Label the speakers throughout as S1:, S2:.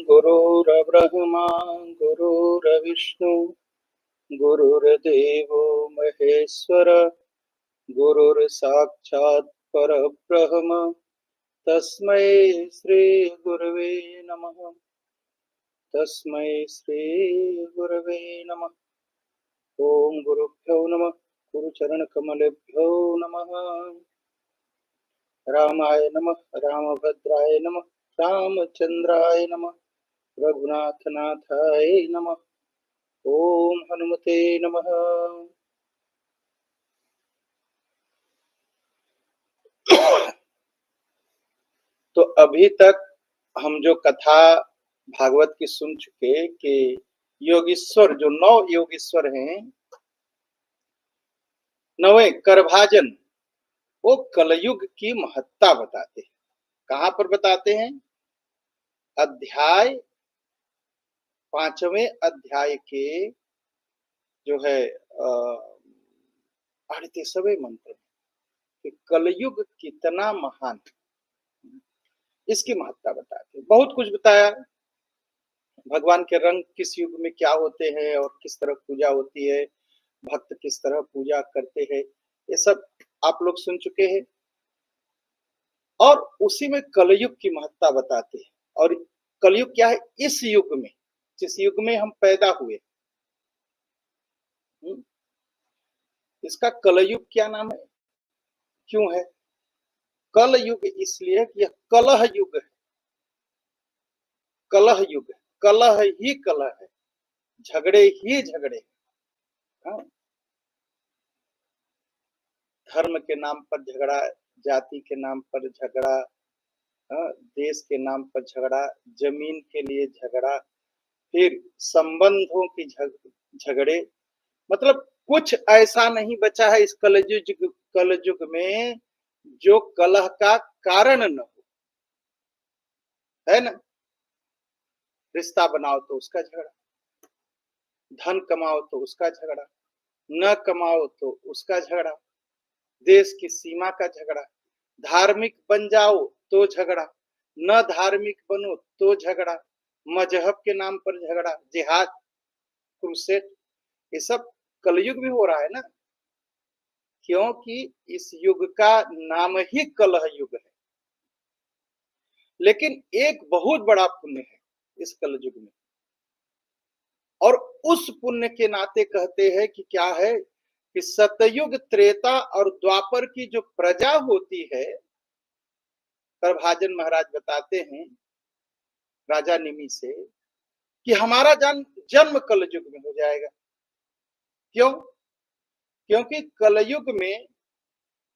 S1: गुरुर्ब्रह्मा गुरुर्विष्णु गुरुर्देवो महेश्वर गुरुर्साक्षात् परब्रह्म तस्मै श्री गुरवे नमः। तस्मै श्री गुरवे नमः। ओम गुरुभ्यो नमः। गुरुचरण कमलेभ्यो नमः। रामाय नमः। रामभद्राय नमः। रामचंद्राय नमः। रघुनाथनाथाय नमः। ओम हनुमते नमः। तो अभी तक हम जो कथा भागवत की सुन चुके कि योगीश्वर जो 9 योगीश्वर हैं, 9वें करभाजन, वो कलयुग की महत्ता बताते हैं। कहाँ पर बताते हैं? अध्याय 5वें अध्याय के जो है 38वें मंत्र कि कलयुग कितना महान, इसकी महत्ता बताते हैं। बहुत कुछ बताया, भगवान के रंग किस युग में क्या होते हैं और किस तरह पूजा होती है, भक्त किस तरह पूजा करते हैं, ये सब आप लोग सुन चुके हैं। और उसी में कलयुग की महत्ता बताते हैं। और कलयुग क्या है? इस युग में, जिस युग में हम पैदा हुए, इसका कलयुग क्या नाम है, क्यों है कल युग? इसलिए कि यह कलह युग है। कलह युग है, कलह ही कलह है, झगड़े ही झगड़े। हाँ? धर्म के नाम पर झगड़ा, जाति के नाम पर झगड़ा, देश के नाम पर झगड़ा, जमीन के लिए झगड़ा, फिर संबंधों की झगड़े। मतलब कुछ ऐसा नहीं बचा है इस कलयुग में जो कलह का कारण न हो, है ना? रिश्ता बनाओ तो उसका झगड़ा, धन कमाओ तो उसका झगड़ा, न कमाओ तो उसका झगड़ा, देश की सीमा का झगड़ा, धार्मिक बन जाओ तो झगड़ा, न धार्मिक बनो तो झगड़ा, मजहब के नाम पर झगड़ा, जिहाद, क्रूसेड, ये सब कलयुग में हो रहा है ना, क्योंकि इस युग का नाम ही कलह युग है। लेकिन एक बहुत बड़ा पुण्य है इस कलयुग में, और उस पुण्य के नाते कहते हैं कि क्या है कि सतयुग, त्रेता और द्वापर की जो प्रजा होती है, करभाजन महाराज बताते हैं राजा निमि से कि हमारा जन्म कलयुग में हो जाएगा। क्यों? क्योंकि कलयुग में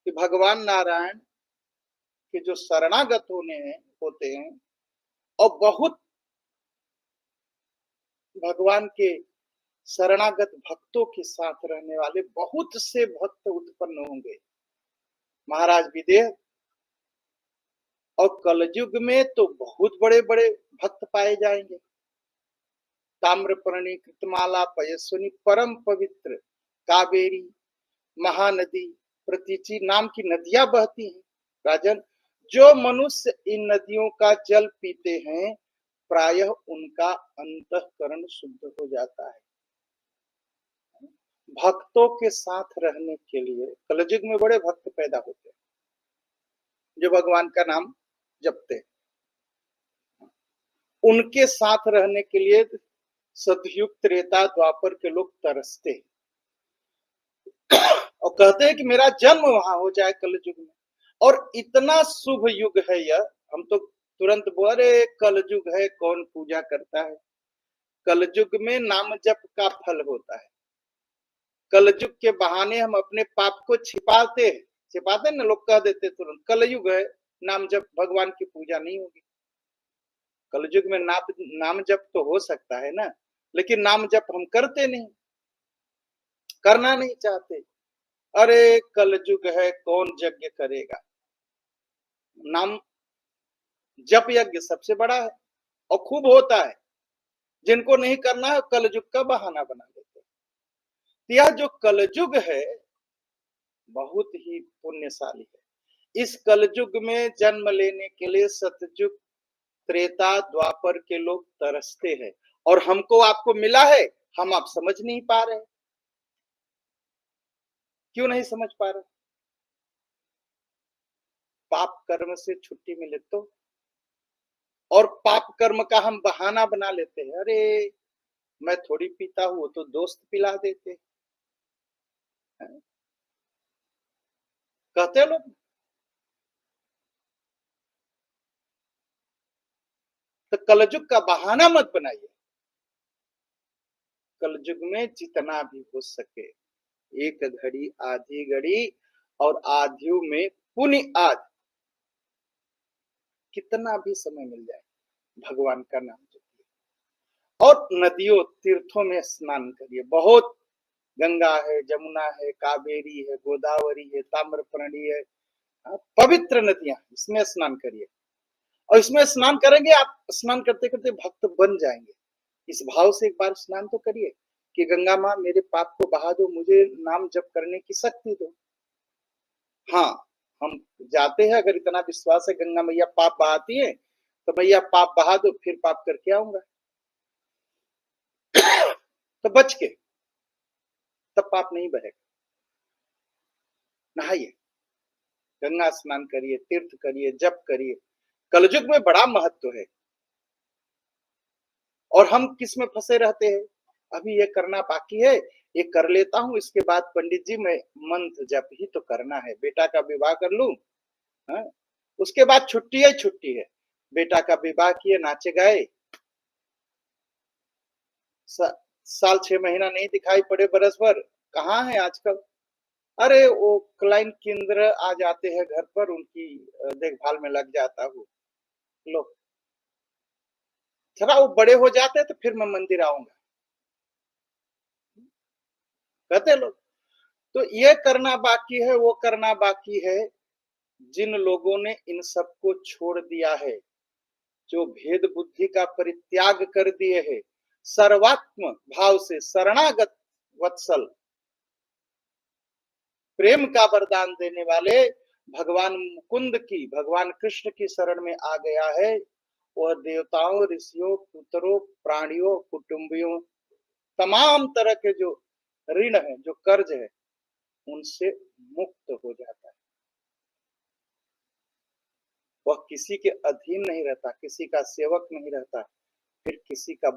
S1: कि भगवान नारायण के जो शरणागत होते हैं और बहुत भगवान के शरणागत भक्तों के साथ रहने वाले बहुत से भक्त उत्पन्न होंगे महाराज विदेह। और कलयुग में तो बहुत बड़े बड़े भक्त पाए जाएंगे। ताम्रपर्णी, कृतमाला, पयस्विनी, परम पवित्र कावेरी, महानदी, प्रतीचि नाम की नदियां बहती हैं। राजन, जो मनुष्य इन नदियों का जल पीते हैं प्रायः उनका अंतःकरण शुद्ध हो जाता है। भक्तों के साथ रहने के लिए कलयुग में बड़े भक्त पैदा होते हैं जो भगवान का नाम जपते हैं। उनके साथ रहने के लिए सतयुग, त्रेता, द्वापर के लोग तरसते हैं और कहते हैं कि मेरा जन्म वहां हो जाए कलयुग में। और इतना शुभ युग है यह, हम तो तुरंत बोले कलयुग है, कौन पूजा करता है? कलयुग में नाम जप का फल होता है। कलयुग के बहाने हम अपने पाप को छिपाते ना, लोग कह देते तुरंत कलयुग है, नाम जप, भगवान की पूजा नहीं होगी। कलयुग में नाम जप तो हो सकता है ना, लेकिन नाम जप हम करते नहीं, करना नहीं चाहते। अरे कलयुग है, कौन यज्ञ करेगा? नाम जप यज्ञ सबसे बड़ा है और खूब होता है। जिनको नहीं करना है कलयुग का बहाना बना देते हैं। यह जो कलयुग है बहुत ही पुण्यशाली है। इस कलयुग में जन्म लेने के लिए सतयुग त्रेता द्वापर के लोग तरसते हैं और हमको आपको मिला है, हम आप समझ नहीं पा रहे। क्यों नहीं समझ पा रहे? पाप कर्म से छुट्टी मिले तो, और पाप कर्म का हम बहाना बना लेते हैं। अरे मैं थोड़ी पीता हूं, वो तो दोस्त पिला देते हैं। कहते हैं लोग। तो कलयुग का बहाना मत बनाइए। कलयुग में जितना भी हो सके, एक घड़ी आधी घड़ी, और आधियों में पुण्य आज, कितना भी समय मिल जाए भगवान का नाम जपिए। और नदियों तीर्थों में स्नान करिए। बहुत गंगा है, जमुना है, कावेरी है, गोदावरी है, ताम्रपर्णी है, पवित्र नदियां, इसमें स्नान करिए। और इसमें स्नान करेंगे, आप स्नान करते करते भक्त बन जाएंगे। इस भाव से एक बार स्नान तो करिए कि गंगा माँ मेरे पाप को बहा दो, मुझे नाम जप करने की शक्ति दो। हाँ, हम जाते हैं, अगर इतना विश्वास है गंगा मैया पाप बहाती है, तो मैया पाप बहा दो, फिर पाप करके आऊंगा। तो बच के, तब पाप नहीं बहेगा। नहाइए, गंगा स्नान करिए, तीर्थ करिए, जप करिए। कलयुग में बड़ा महत्व है। और हम किस में फंसे रहते हैं? अभी ये करना बाकी है, ये कर लेता हूँ, इसके बाद पंडित जी मैं मंत्र जप ही तो करना है, बेटा का विवाह कर लूं, हाँ? उसके बाद छुट्टी है, छुट्टी है। बेटा का विवाह किए, नाचे गाए, साल 6 महीना नहीं दिखाई पड़े, बरस भर कहाँ है आजकल। अरे वो क्लाइंट केंद्र आ जाते हैं घर पर, उनकी देखभाल में लग जाता हूँ। लो, थोड़ा वो बड़े हो जाते हैं तो फिर मैं मंदिर आऊंगा, कहते लोग। तो ये करना बाकी है, वो करना बाकी है। जिन लोगों ने इन सबको छोड़ दिया है, जो भेद बुद्धि का परित्याग कर दिए हैं, सर्वात्म भाव से शरणागत वत्सल प्रेम का वरदान देने वाले भगवान मुकुंद की, भगवान कृष्ण की शरण में आ गया है, वह देवताओं, ऋषियों, पुत्रों, प्राणियों, कुटुंबियों, तमाम तरह के जो ऋण है, जो कर्ज है, उनसे मुक्त हो जाता है। वह किसी के अधीन नहीं रहता, किसी का सेवक नहीं रहता, फिर किसी के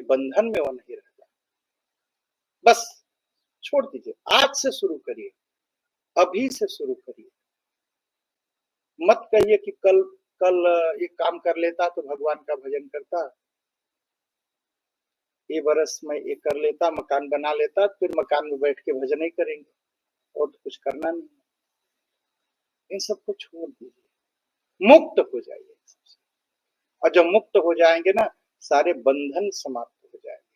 S1: बंधन में वह नहीं रहता। बस छोड़ दीजिए, आज से शुरू करिए, अभी से शुरू करिए। मत कहिए कि कल कल ये काम कर लेता तो भगवान का भजन करता, ये बरस में ये कर लेता, मकान बना लेता, फिर मकान में बैठ के भजन ही करेंगे, और तो कुछ करना नहीं। इन सबको छोड़ दीजिए, मुक्त हो जाइए। और जब मुक्त हो जाएंगे ना, सारे बंधन समाप्त हो जाएंगे।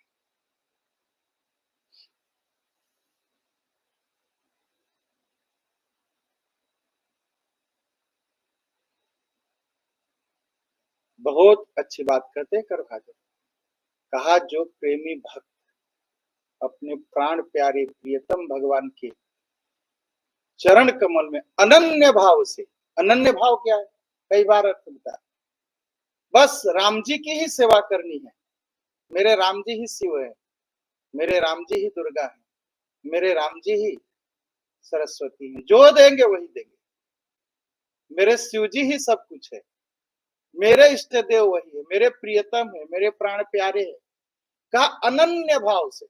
S1: बहुत अच्छी बात करते हैं करभाजन। कहा जो प्रेमी भक्त अपने प्राण प्यारे प्रियतम भगवान के चरण कमल में अनन्य भाव से, अनन्य भाव क्या है? कई बार अर्थ होता है, बस राम जी की ही सेवा करनी है। मेरे राम जी ही शिव है, मेरे राम जी ही दुर्गा है, मेरे राम जी ही सरस्वती है, जो देंगे वही देंगे। मेरे शिव जी ही सब कुछ है, मेरे इष्ट देव वही है, मेरे प्रियतम है, मेरे प्राण प्यारे है। का अनन्य भाव से,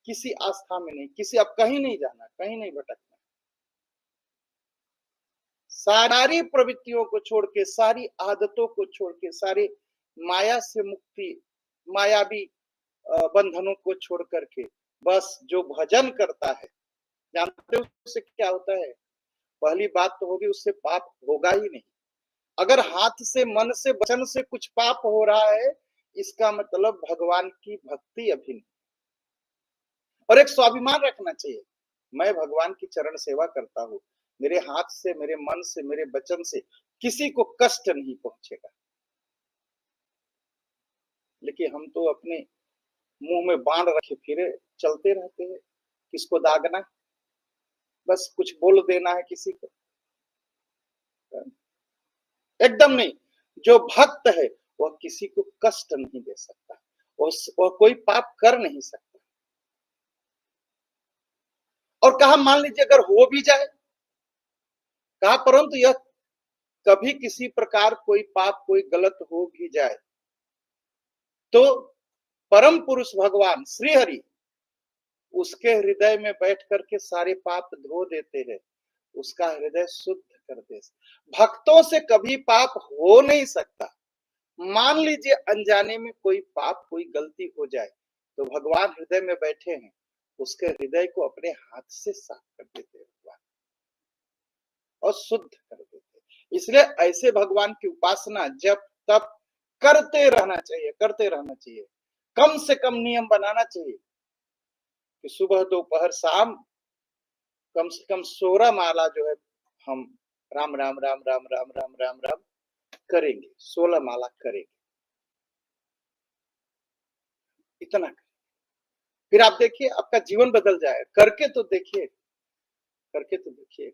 S1: किसी आस्था में नहीं, किसी, अब कहीं नहीं जाना, कहीं नहीं भटकना, सारी प्रवृत्तियों को छोड़ के, सारी आदतों को छोड़ के, सारी माया से मुक्ति, मायावी बंधनों को छोड़ करके, बस जो भजन करता है, जानते हो उससे क्या होता है? पहली बात तो होगी, उससे पाप होगा ही नहीं। अगर हाथ से, मन से, वचन से कुछ पाप हो रहा है, इसका मतलब भगवान की भक्ति अभी नहीं। और एक स्वाभिमान रखना चाहिए, मैं भगवान की चरण सेवा करता हूँ, मेरे हाथ से, मेरे मन से, मेरे वचन से किसी को कष्ट नहीं पहुंचेगा। लेकिन हम तो अपने मुंह में बाण रखे फिरे चलते रहते हैं, किसको दागना, बस कुछ बोल देना है किसी को, एकदम नहीं। जो भक्त है वह किसी को कष्ट नहीं दे सकता, वह कोई पाप कर नहीं सकता। और कहा मान लीजिए अगर हो भी जाए, कहा परंतु यह कभी किसी प्रकार कोई पाप कोई गलत हो भी जाए तो परम पुरुष भगवान श्री हरि उसके हृदय में बैठ करके सारे पाप धो देते हैं, उसका हृदय शुद्ध कर देते। भक्तों से कभी पाप हो नहीं सकता। मान लीजिए अनजाने में कोई पाप कोई गलती हो जाए तो भगवान हृदय में बैठे हैं, उसके हृदय को अपने हाथ से साफ कर देते हैं भगवान और शुद्ध कर देते हैं। इसलिए ऐसे भगवान की उपासना जब तब करते रहना चाहिए, करते रहना चाहिए। कम से कम नियम बनाना चाहिए कि सुबह दोपहर शाम कम से कम 16 माला जो है हम राम राम राम राम राम राम राम राम करेंगे, 16 माला करेंगे, इतना करें। फिर आप देखिए आपका जीवन बदल जाए, करके तो देखिए, करके तो देखिए।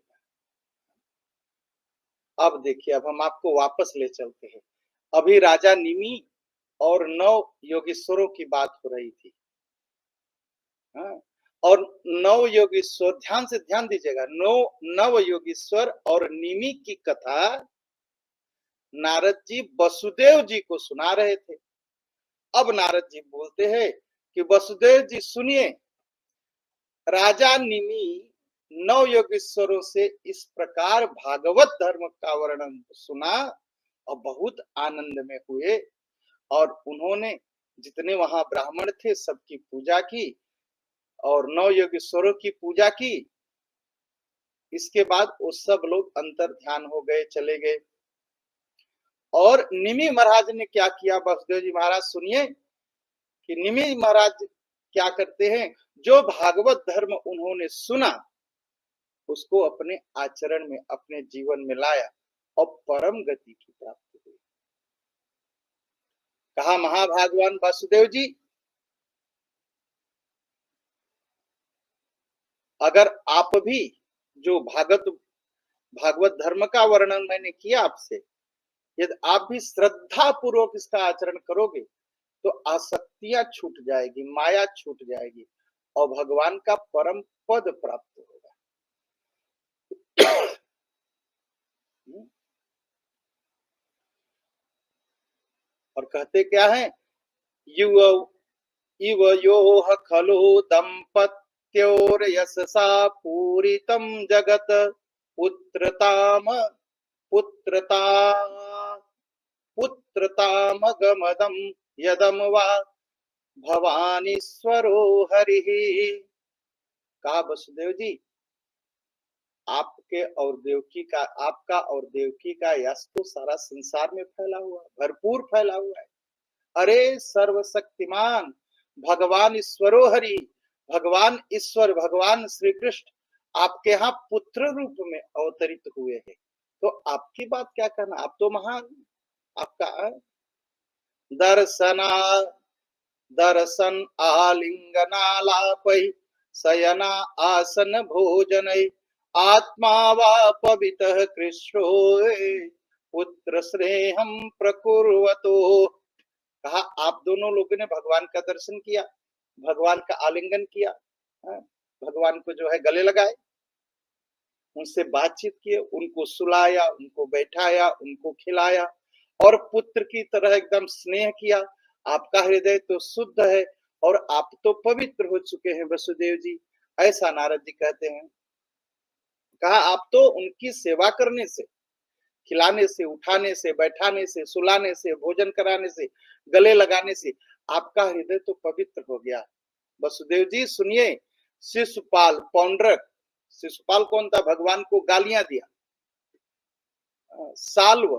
S1: अब देखिए अब हम आपको वापस ले चलते हैं। अभी राजा निमि और 9 योगेश्वरों की बात हो रही थी। हाँ? और 9 योगेश्वर, ध्यान से ध्यान दीजिएगा, 9 योगेश्वर और निमि की कथा नारद जी वसुदेव जी को सुना रहे थे। अब नारद जी बोलते हैं कि वसुदेव जी सुनिए, राजा निमि 9 योगेश्वरों से इस प्रकार भागवत धर्म का वर्णन सुना और बहुत आनंद में हुए और उन्होंने जितने वहां ब्राह्मण थे सबकी पूजा की और 9 योगेश्वरों की पूजा की। इसके बाद वो सब लोग अंतर ध्यान हो गए, चले गए। और निमि महाराज ने क्या किया, वसुदेव जी महाराज सुनिए कि निमि महाराज क्या करते हैं, जो भागवत धर्म उन्होंने सुना उसको अपने आचरण में अपने जीवन में लाया और परम गति की प्राप्ति हुई। कहा महाभागवान वासुदेव जी, अगर आप भी जो भागवत धर्म का वर्णन मैंने किया आपसे, यदि आप भी श्रद्धा पूर्वक इसका आचरण करोगे तो आसक्तियां छूट जाएगी, माया छूट जाएगी और भगवान का परम पद प्राप्त होगा। और कहते क्या है, युव इव योह खलु दंपत्योर्यशसा पूरितं जगत पुत्रताम पुत्रता पुत्रतामगमदं यदम वा भवानीश्वरो हरिः। कहा वसुदेव जी, आपके और देवकी का, आपका और देवकी का यश तो सारा संसार में फैला हुआ, भरपूर फैला हुआ है। अरे सर्वशक्तिमान भगवान ईश्वरो हरि, भगवान ईश्वर भगवान श्री कृष्ण आपके यहाँ पुत्र रूप में अवतरित हुए हैं, तो आपकी बात क्या कहना, आप तो महान। आपका दर्शना दर्शन आलिंगनालापै शयना आसन भोजन आत्मा वा पवितः कृष्णो पुत्र स्नेहम प्रकुर्वतो। कहा आप दोनों लोगों ने भगवान का दर्शन किया, भगवान का आलिंगन किया, भगवान को जो है गले लगाए, उनसे बातचीत किए, उनको सुलाया, उनको बैठाया, उनको खिलाया और पुत्र की तरह एकदम स्नेह किया। आपका हृदय तो शुद्ध है और आप तो पवित्र हो चुके हैं वसुदेव जी, ऐसा नारद जी कहते हैं। कहा आप तो उनकी सेवा करने से, खिलाने से, उठाने से, बैठाने से, सुलाने से, भोजन कराने से, गले लगाने से आपका हृदय तो पवित्र हो गया। वसुदेव जी सुनिए, शिशुपाल पौंड्रक, शिशुपाल कौन था, भगवान को गालियां दिया, साल्व,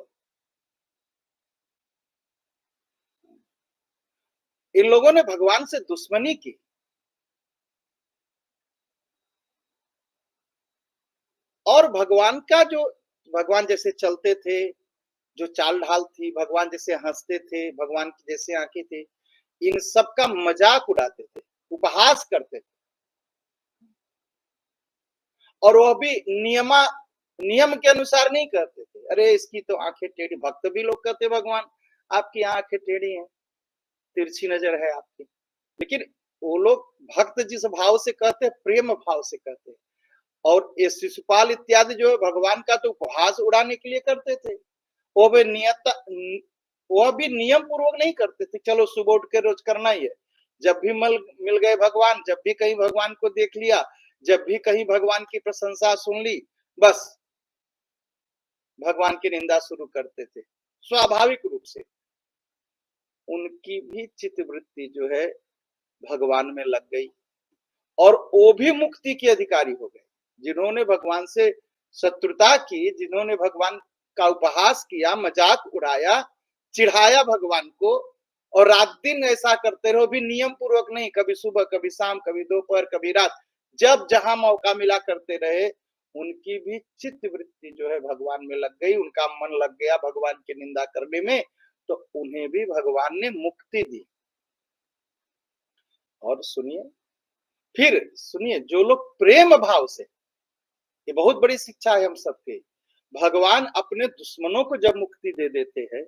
S1: इन लोगों ने भगवान से दुश्मनी की। और भगवान का जो, भगवान जैसे चलते थे, जो चाल ढाल थी, भगवान जैसे हंसते थे, भगवान की जैसे आंखें थी, इन सब का मजाक उड़ाते थे, उपहास करते थे। और वह भी नियम के अनुसार नहीं करते थे। अरे इसकी तो आंखें टेढ़ी, भक्त भी लोग कहते भगवान आपकी आंखें टेढ़ी हैं, तिरछी नजर है आपकी। लेकिन वो लोग भक्त जिस भाव से कहते हैं, प्रेम भाव से कहते हैं। और ये शिशुपाल इत्यादि जो है भगवान का तो उपहास उड़ाने के लिए करते थे। वो भी नियत वह भी नियम पूर्वक नहीं करते थे, चलो सुबह उठ के रोज करना ही है। जब भी मिल गए भगवान, जब भी कहीं भगवान को देख लिया, जब भी कहीं भगवान की प्रशंसा सुन ली, बस भगवान की निंदा शुरू करते थे। स्वाभाविक रूप से उनकी भी चित्तवृत्ति जो है भगवान में लग गई और वो भी मुक्ति के अधिकारी हो गए। जिन्होंने भगवान से शत्रुता की, जिन्होंने भगवान का उपहास किया, मजाक उड़ाया, चिढ़ाया भगवान को, और रात दिन ऐसा करते रहो, भी नियम पूर्वक नहीं, कभी सुबह कभी शाम कभी दोपहर कभी रात, जब जहां मौका मिला करते रहे, उनकी भी चित्त वृत्ति जो है भगवान में लग गई, उनका मन लग गया भगवान की निंदा करने में, तो उन्हें भी भगवान ने मुक्ति दी। और सुनिए, फिर सुनिए, जो लोग प्रेम भाव से, ये बहुत बड़ी शिक्षा है हम सबके, भगवान अपने दुश्मनों को जब मुक्ति दे देते हैं,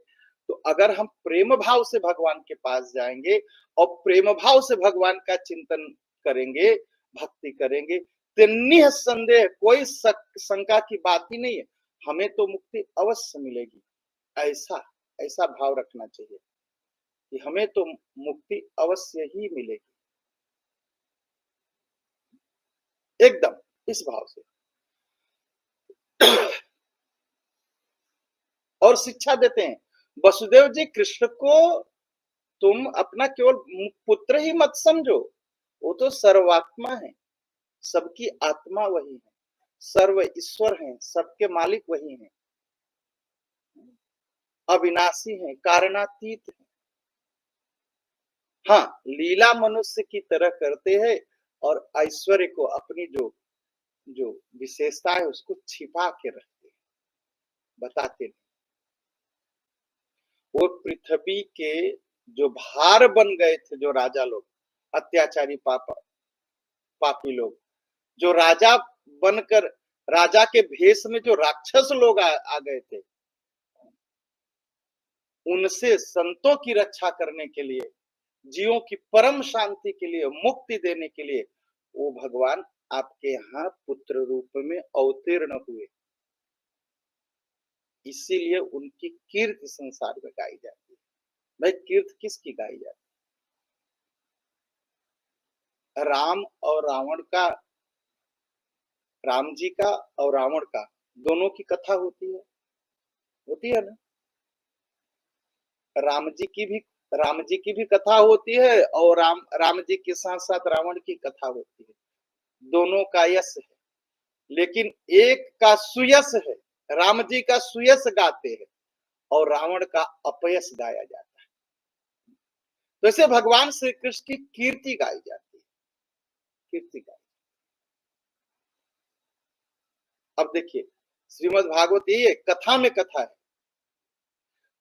S1: तो अगर हम प्रेम भाव से भगवान के पास जाएंगे और प्रेम भाव से भगवान का चिंतन करेंगे, भक्ति करेंगे, तो निसंदेह कोई शंका की बात ही नहीं है, हमें तो मुक्ति अवश्य मिलेगी। ऐसा ऐसा भाव रखना चाहिए कि हमें तो मुक्ति अवश्य ही मिलेगी, एकदम इस भाव से। और शिक्षा देते हैं वसुदेव जी, कृष्ण को तुम अपना केवल पुत्र ही मत समझो, वो तो सर्वात्मा है, सबकी आत्मा वही है, सर्व ईश्वर है, सबके मालिक वही है, अविनाशी है, कारणातीत है। हाँ, लीला मनुष्य की तरह करते हैं और ऐश्वर्य को, अपनी जो जो विशेषता है उसको छिपा के रखते हैं, बताते नहीं। वो पृथ्वी के जो भार बन गए थे, जो राजा लोग, अत्याचारी पापी लोग, जो राजा बनकर, राजा के भेष में जो राक्षस लोग आ गए थे, उनसे संतों की रक्षा करने के लिए, जीवों की परम शांति के लिए, मुक्ति देने के लिए, वो भगवान आपके यहाँ पुत्र रूप में अवतीर्ण हुए। इसीलिए उनकी कीर्ति संसार में गाई जाती है। भाई, कीर्ति किसकी गाई जाती है? राम और रावण का, राम जी का और रावण का, दोनों की कथा होती है ना। राम जी की भी कथा होती है और राम जी के साथ साथ रावण की कथा होती है। दोनों का यश है, लेकिन एक का सुयश है, राम जी का सुयश गाते हैं और रावण का अपयश गाया जाता है। तो ऐसे भगवान श्री कृष्ण की कीर्ति गाई जाती है, कीर्ति गाई। अब देखिए, श्रीमद् भागवत ये कथा में कथा है।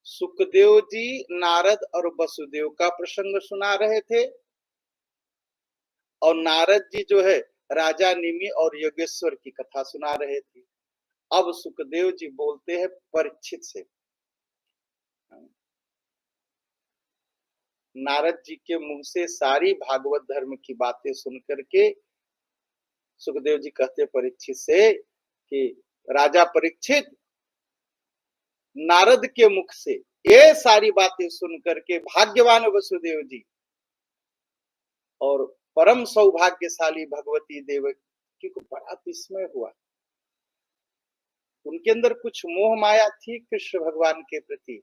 S1: सुखदेव जी नारद और वसुदेव का प्रसंग सुना रहे थे, और नारद जी जो है राजा निमि और योगेश्वर की कथा सुना रहे थे। अब सुखदेव जी बोलते हैं परीक्षित से। नारद जी के मुंह से सारी भागवत धर्म की बातें सुन करके सुखदेव जी कहते परीक्षित से कि राजा परीक्षित, नारद के मुख से ये सारी बातें सुन करके भाग्यवान वसुदेव जी और परम सौभाग्यशाली भगवती देवकी को बड़ा विस्मय हुआ। उनके अंदर कुछ मोह माया थी कृष्ण भगवान के प्रति,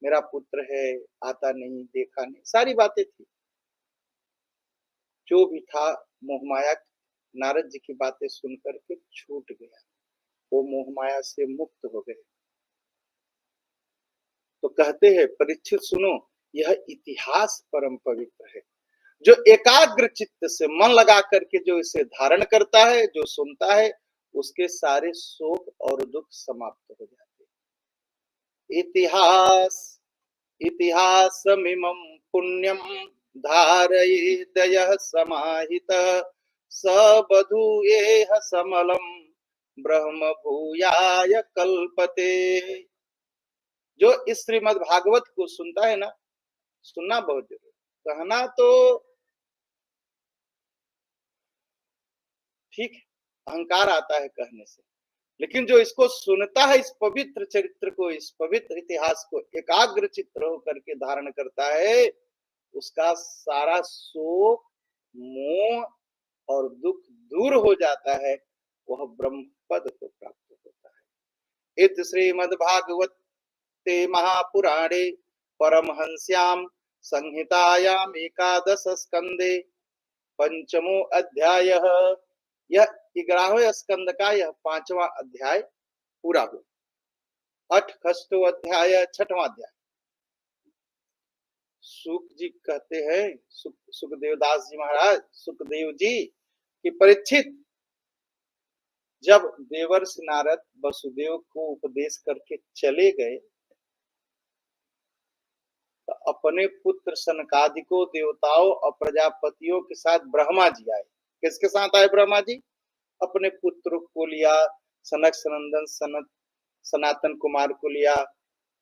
S1: मेरा पुत्र है, आता नहीं, देखा नहीं, सारी बातें थी। जो भी था मोह माया, नारद जी की बातें सुन करके छूट गया, वो मोह माया से मुक्त हो गए। तो कहते हैं परीक्षित सुनो, यह इतिहास परम पवित्र है। जो एकाग्र चित्त से मन लगा करके जो इसे धारण करता है, जो सुनता है, उसके सारे शोक और दुख समाप्त हो जाते हैं। इतिहासमिमं पुण्यम धारयेदयः समाहितः सबधूयेह समलम ब्रह्म भूयाय कल्पते। जो इस श्रीमद् भागवत को सुनता है ना, सुनना बहुत जरूरी, कहना तो ठीक है, अहंकार आता है कहने से, लेकिन जो इसको सुनता है, इस पवित्र चरित्र को, इस पवित्र इतिहास को एकाग्र चित्त होकर के धारण करता है, उसका सारा शोक, मोह और दुख दूर हो जाता है, वह ब्रह्म पद को प्राप्त होता है। इत श्रीमद्भागवते महापुराणे परमहंस्याम संहितायाम एकादश स्कंदे पंचमो अध्याय। यह 11वें स्कंद का यह 5वां अध्याय पूरा हुआ। 8 खष्टो अध्याय, 6वां अध्याय। सुख जी कहते हैं, सुखदेव दास जी महाराज, सुखदेव जी कि परीक्षित, जब देवर्षि नारद वसुदेव को उपदेश करके चले गए, तो अपने पुत्र सनकादिकों, देवताओं और प्रजापतियों के साथ ब्रह्मा जी आए। किसके साथ आए ब्रह्मा जी? अपने पुत्र को लिया, सनक सनंदन सनातन कुमार को लिया,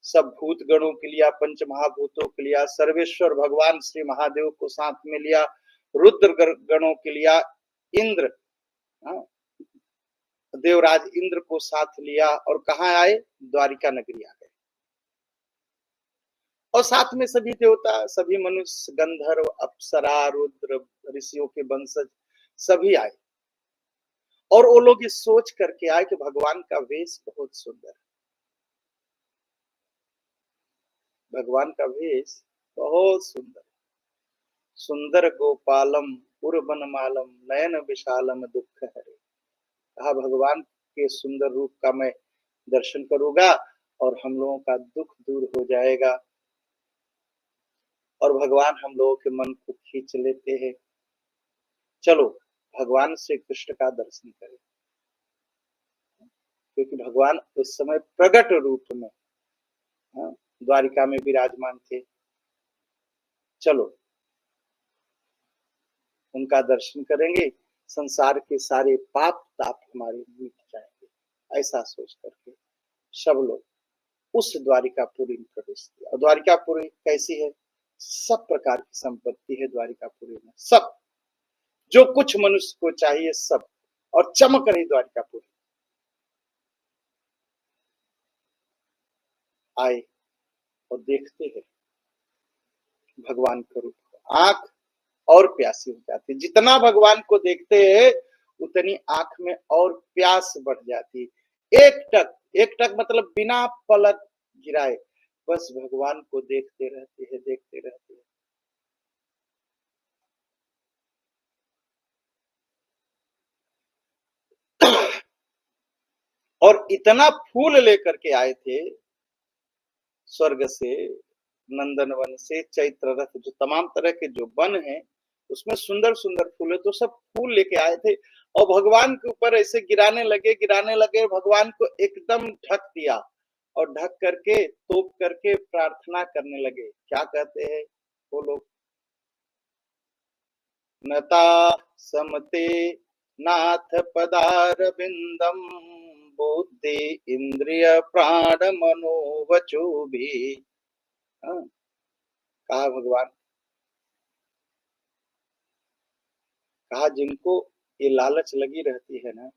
S1: सब भूत गणों के लिया, पंच महाभूतों के लिया, सर्वेश्वर भगवान श्री महादेव को साथ में लिया, रुद्र गणों के लिया, इंद्र, देवराज इंद्र को साथ लिया, और कहाँ आए? द्वारिका नगरी आ गए। और साथ में सभी देवता, सभी मनुष्य, गंधर्व, अप्सरा, रुद्र, ऋषियों के वंशज सभी आए। और वो लोग इस सोच करके आए कि भगवान का वेश बहुत सुंदर है, भगवान का वेश बहुत सुंदर, सुंदर गोपालम उर्वनमालम नयन विशालम दुख हरे। कहा भगवान के सुंदर रूप का मैं दर्शन करूंगा और हम लोगों का दुख दूर हो जाएगा, और भगवान हम लोगों के मन को खींच लेते हैं। चलो भगवान श्री कृष्ण का दर्शन करें, क्योंकि भगवान उस समय प्रकट रूप में द्वारिका में विराजमान थे। चलो उनका दर्शन करेंगे, संसार के सारे पाप ताप हमारे मिट जाएंगे। ऐसा सोच करके सब लोग उस द्वारिकापुरी में प्रवेश किया। और द्वारिकापुरी कैसी है? सब प्रकार की संपत्ति है द्वारिकापुरी में, सब जो कुछ मनुष्य को चाहिए सब, और चमक रही द्वारिकापुरी। आए और देखते हैं भगवान का रूप, आंख और प्यासी हो जाती, जितना भगवान को देखते हैं उतनी आंख में और प्यास बढ़ जाती। एक टक मतलब बिना पलक गिराए बस भगवान को देखते रहते हैं, देखते रहते हैं। और इतना फूल लेकर के आए थे स्वर्ग से, नंदन वन से, चैत्र रथ, जो तमाम तरह के जो वन है उसमें सुंदर सुंदर फूल है, तो सब फूल लेके आए थे और भगवान के ऊपर ऐसे गिराने लगे, भगवान को एकदम ढक दिया और ढक करके तोप करके प्रार्थना करने लगे। क्या कहते हैं वो लोग? नता समते नाथ पदार बिंदम बुद्धि इंद्रिय प्राण मनोवचो भी। कहा भगवान, कहा जिनको ये लालच लगी रहती है ना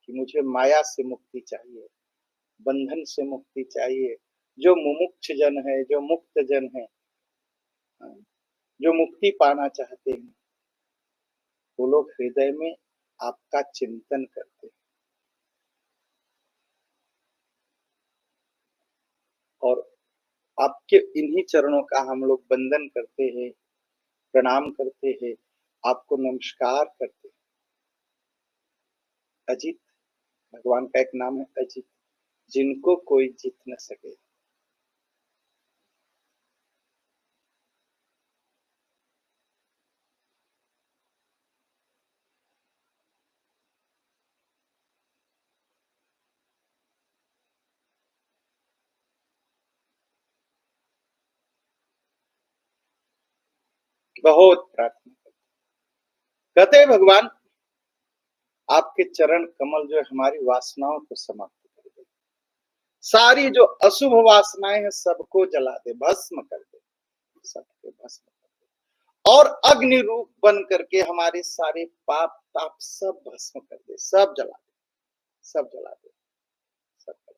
S1: कि मुझे माया से मुक्ति चाहिए, बंधन से मुक्ति चाहिए, जो मुमुक्ष जन है, जो मुक्त जन है, जो मुक्ति पाना चाहते हैं, वो लोग हृदय में आपका चिंतन करते हैं और आपके इन्हीं चरणों का हम लोग वंदन करते हैं, प्रणाम करते हैं, आपको नमस्कार करते हैं। अजित, भगवान का एक नाम है अजित, जिनको कोई जीत न सके। बहुत प्रार्थना कहते हैं भगवान, आपके चरण कमल जो है हमारी वासनाओं को समाप्त कर दे, सारी जो अशुभ वासनाएं हैं सबको जला दे, भस्म कर दे, सबको भस्म कर दे, और अग्नि रूप बन करके हमारे सारे पाप ताप सब भस्म कर दे, सब जला दे, सब जला दे, सब जला दे।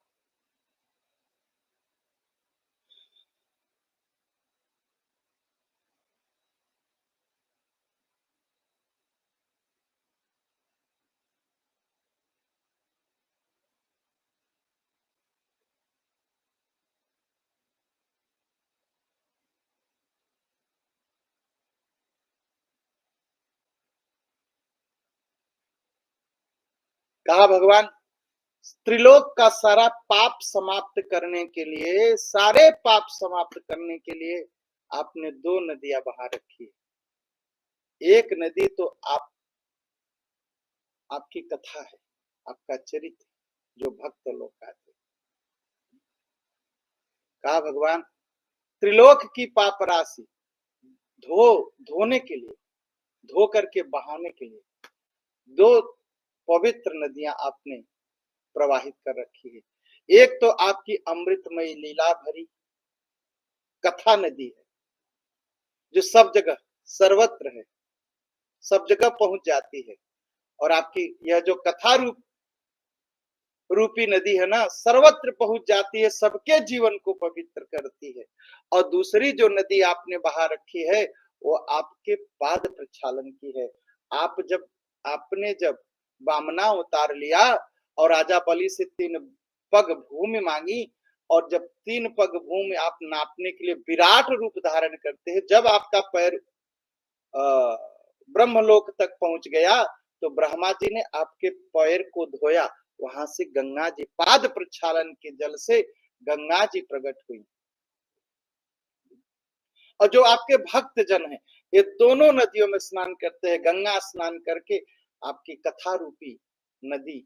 S1: कहा भगवान त्रिलोक का सारा पाप समाप्त करने के लिए, सारे पाप समाप्त करने के लिए आपने दो नदियां बहा रखी है। एक नदी तो आपकी कथा है, आपका चरित्र, जो भक्त लोग गाते। कहा भगवान त्रिलोक की पाप राशि धोने के लिए, धो करके बहाने के लिए दो पवित्र नदियां आपने प्रवाहित कर रखी है। एक तो आपकी अमृतमयी लीला भरी कथा नदी है, जो सब जगह सर्वत्र है, सब जगह पहुंच जाती है, और आपकी यह जो कथा रूपी नदी है ना, सर्वत्र पहुंच जाती है, सबके जीवन को पवित्र करती है। और दूसरी जो नदी आपने बहा रखी है वो आपके पाद प्रक्षालन की है। आपने जब वामना उतार लिया और राजा बलि से 3 पग भूमि मांगी, और जब 3 पग भूमि आप नापने के लिए विराट रूप धारण करते हैं, जब आपका पैर ब्रह्मलोक तक पहुंच गया तो ब्रह्मा जी ने आपके पैर को धोया, वहां से गंगा जी पाद प्रक्षालन के जल से गंगा जी प्रकट हुई। और जो आपके भक्त जन हैं ये दोनों नदियों में स्नान करते हैं, गंगा स्नान करके आपकी कथा रूपी नदी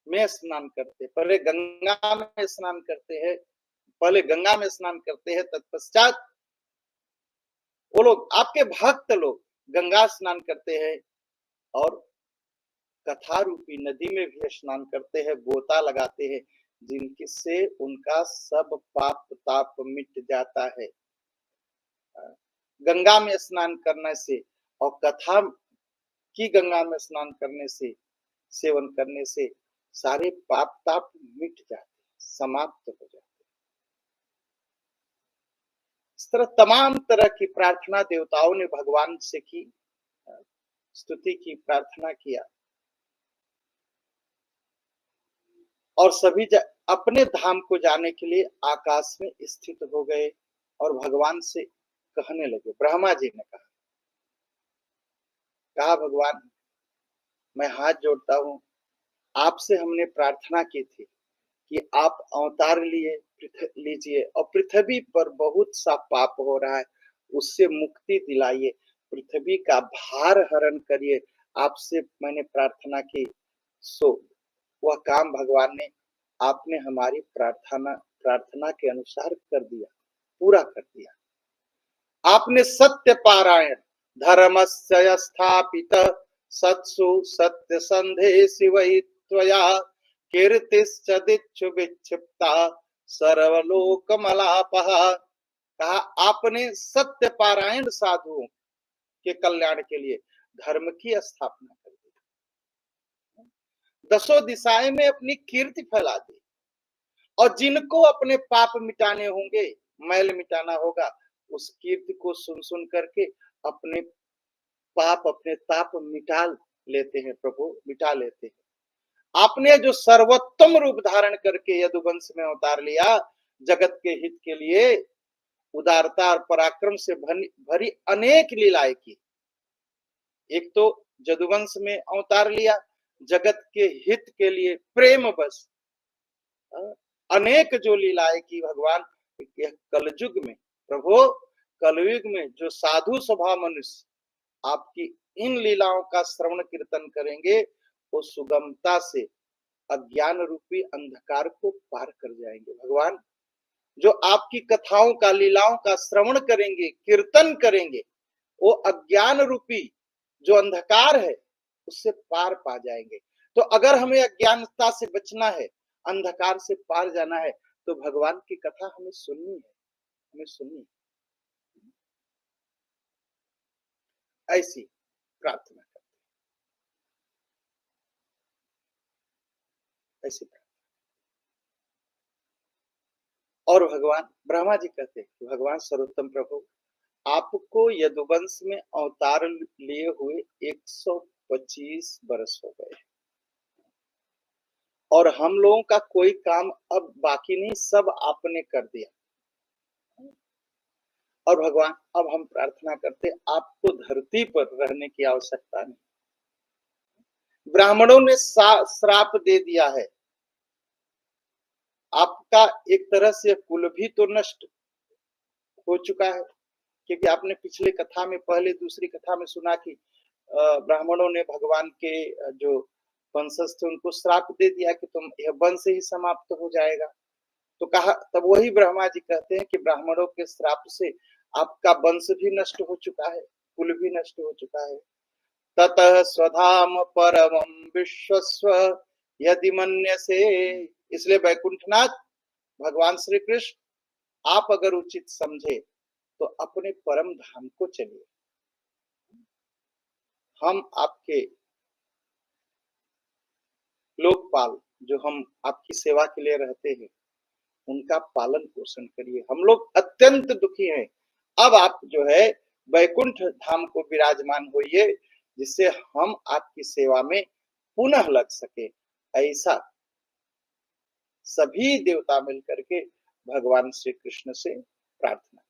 S1: में स्नान करते हैं। पहले गंगा में स्नान करते हैं, पहले गंगा में स्नान करते हैं, तत्पश्चात वो लोग आपके भक्त लोग गंगा स्नान करते हैं और कथा रूपी नदी में भी स्नान करते हैं, गोता लगाते हैं, जिनसे उनका सब पाप ताप मिट जाता है। गंगा में स्नान करने से और कथा की गंगा में स्नान करने से, सेवन करने से सारे पाप ताप मिट जाते, समाप्त हो जाते। इस तरह तमाम तरह की प्रार्थना देवताओं ने भगवान से की, स्तुति की, प्रार्थना किया, और सभी अपने धाम को जाने के लिए आकाश में स्थित हो गए और भगवान से कहने लगे। ब्रह्मा जी ने कहा भगवान मैं हाथ जोड़ता हूं, आपसे हमने प्रार्थना की थी कि आप अवतार लीजिए और पृथ्वी पर बहुत सा पाप हो रहा है, उससे मुक्ति दिलाइए, पृथ्वी का भार हरण करिए, आपसे मैंने प्रार्थना की। सो वह काम भगवान ने, आपने हमारी प्रार्थना के अनुसार कर दिया, पूरा कर दिया। आपने सत्य पारायण धर्मस्य स्थापित सत्सु सत्य संधे शिवहि त्वया कीर्तिश्च दिक्षु विक्षिप्ता सर्वलोकमलापः। कहा आपने सत्य पारायण साधुओं के कल्याण के लिए धर्म की स्थापना कर दी, दसों दिशाएं में अपनी कीर्ति फैला दी, और जिनको अपने पाप मिटाने होंगे, मैल मिटाना होगा, उस कीर्ति को सुन सुन करके अपने पाप अपने ताप मिटा लेते हैं, प्रभु मिटा लेते हैं। आपने जो सर्वोत्तम रूप धारण करके यदुवंश में अवतार लिया, जगत के हित के लिए उदारता और पराक्रम से भरी अनेक लीलाएं की। एक तो यदुवंश में अवतार लिया जगत के हित के लिए, प्रेम बस अनेक जो लीलाएं की भगवान। कलयुग में प्रभु, कलयुग में जो साधु स्वभाव मनुष्य आपकी इन लीलाओं का श्रवण कीर्तन करेंगे, वो सुगमता से अज्ञान रूपी अंधकार को पार कर जाएंगे। भगवान जो आपकी कथाओं का, लीलाओं का श्रवण करेंगे, कीर्तन करेंगे, वो अज्ञान रूपी जो अंधकार है उससे पार पा जाएंगे। तो अगर हमें अज्ञानता से बचना है, अंधकार से पार जाना है, तो भगवान की कथा हमें सुननी है, हमें सुननी है। ऐसी प्रार्थना करते, ऐसी प्रार्थना। और भगवान ब्रह्मा जी कहते हैं कि भगवान सर्वोत्तम प्रभु, आपको यदुवंश में अवतार लिए हुए 125 वर्ष हो गए और हम लोगों का कोई काम अब बाकी नहीं, सब आपने कर दिया। और भगवान अब हम प्रार्थना करते, आपको धरती पर रहने की आवश्यकता नहीं। ब्राह्मणों ने श्राप दे दिया है, आपका एक तरह से कुल भी तो नष्ट हो चुका है। क्योंकि आपने पिछले कथा में, पहले दूसरी कथा में सुना कि ब्राह्मणों ने भगवान के जो वंशज थे उनको श्राप दे दिया कि तुम यह वंश ही समाप्त हो जाएगा। तो कहा, तब वही ब्रह्मा जी कहते हैं कि ब्राह्मणों के श्राप से आपका वंश भी नष्ट हो चुका है, कुल भी नष्ट हो चुका है। ततः स्वधाम परमं विश्वस्व यदि मन्यसे, इसलिए वैकुंठनाथ भगवान श्री कृष्ण आप अगर उचित समझे तो अपने परम धाम को चलिए। हम आपके लोकपाल, जो हम आपकी सेवा के लिए रहते हैं, उनका पालन पोषण करिए। हम लोग अत्यंत दुखी हैं, अब आप जो है वैकुंठ धाम को विराजमान होइए, जिससे हम आपकी सेवा में पुनः लग सके। ऐसा सभी देवता मिलकर के भगवान श्री कृष्ण से प्रार्थना